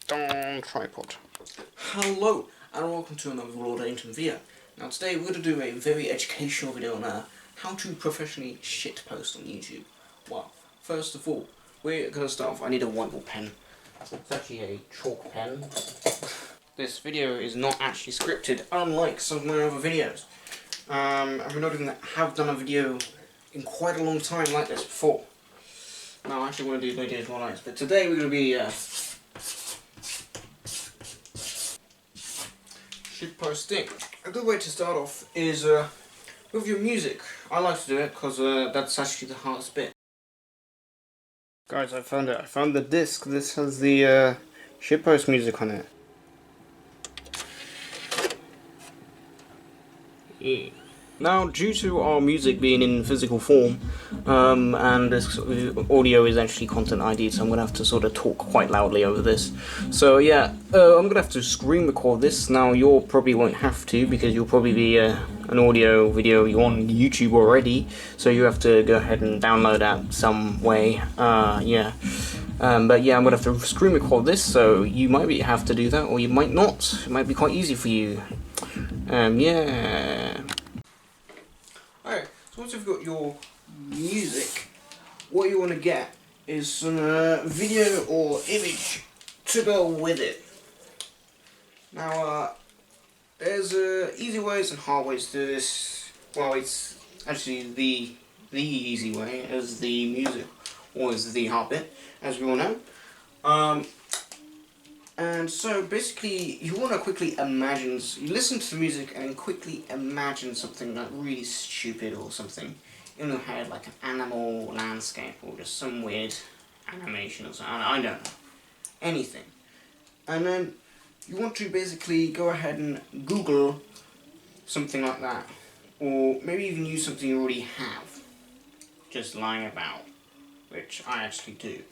Tripod. Hello and welcome to another LordEddington video. Now today we're going to do a very educational video on how to professionally shitpost on YouTube. Well, first of all, we're going to start off. I need a whiteboard pen. It's actually a chalk pen. This video is not actually scripted, unlike some of my other videos. And we're not even have done a video in quite a long time like this before. Now I actually want to do videos more like this, but today we're going to be shitposting. A good way to start off is with your music. I like to do it because that's actually the hardest bit. Guys, I found it. I found the disc. This has the shitpost music on it. Yeah. Now, due to our music being in physical form, and this audio is actually content ID, so I'm going to have to sort of talk quite loudly over this. So yeah, I'm going to have to screen record this. Now, you probably won't have to, because you'll probably be an audio video on YouTube already, so you have to go ahead and download that some way, yeah. But yeah, I'm going to have to screen record this, so you might have to do that, or you might not. It might be quite easy for you. Yeah. Alright, so once you've got your music, what you want to get is some video or image to go with it. Now, there's easy ways and hard ways to do this. Well, it's actually the easy way is the music, or is the hard bit, as we all know. And so basically, you want to quickly imagine, you listen to the music and then quickly imagine something like really stupid or something in your head, like an animal landscape or just some weird animation or something, I don't know, anything. And then you want to basically go ahead and Google something like that, or maybe even use something you already have, just lying about, which I actually do.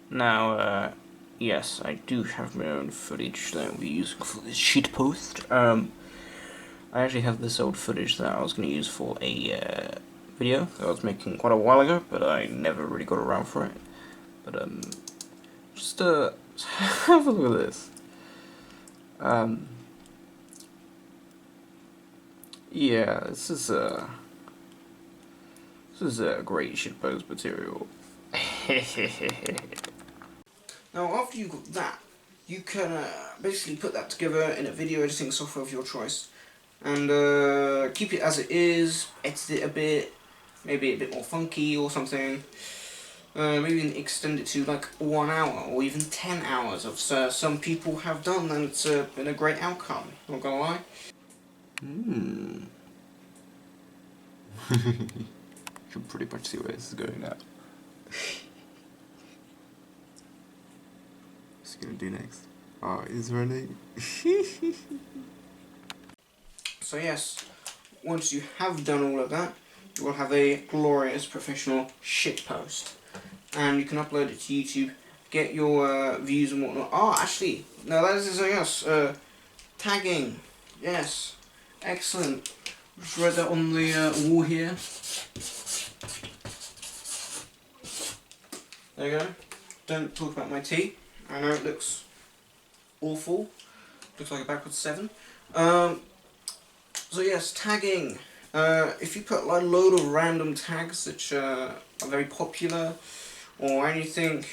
Now, yes, I do have my own footage that I'll be using for this shitpost. I actually have this old footage that I was going to use for a video that I was making quite a while ago, but I never really got around for it. But, just, have a look at this. Yeah, this is a great shitpost material. Now, after you've got that, you can basically put that together in a video editing software of your choice, and keep it as it is, edit it a bit, maybe a bit more funky or something, maybe even extend it to like 1 hour or even 10 hours, of some people have done, and it's been a great outcome, not gonna lie. You can pretty much see where this is going now. What's he gonna do next? Oh, is there any? So yes, once you have done all of that, you will have a glorious professional shitpost, and you can upload it to YouTube, get your views and whatnot. Oh, actually, no, that is something else. Tagging, yes, excellent. Just write that on the wall here. There you go. Don't talk about my tea. I know it looks awful. Looks like a backwards 7. So yes, tagging. If you put like a load of random tags which are very popular or anything,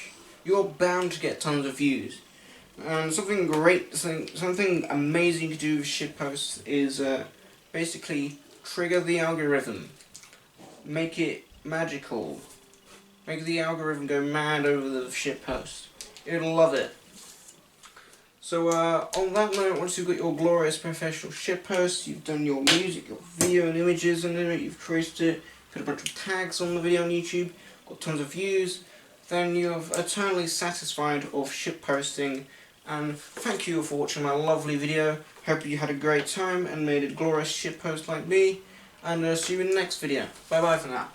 you're bound to get tons of views. And something great, something amazing to do with shitposts is basically trigger the algorithm. Make it magical. Make the algorithm go mad over the shitpost. It'll love it. So on that note, once you've got your glorious professional shitpost, you've done your music, your video and images in it, you've created it, put a bunch of tags on the video on YouTube, got tons of views, then you're eternally satisfied of shitposting. And thank you for watching my lovely video. Hope you had a great time and made a glorious shitpost like me. And see you in the next video. Bye bye for now.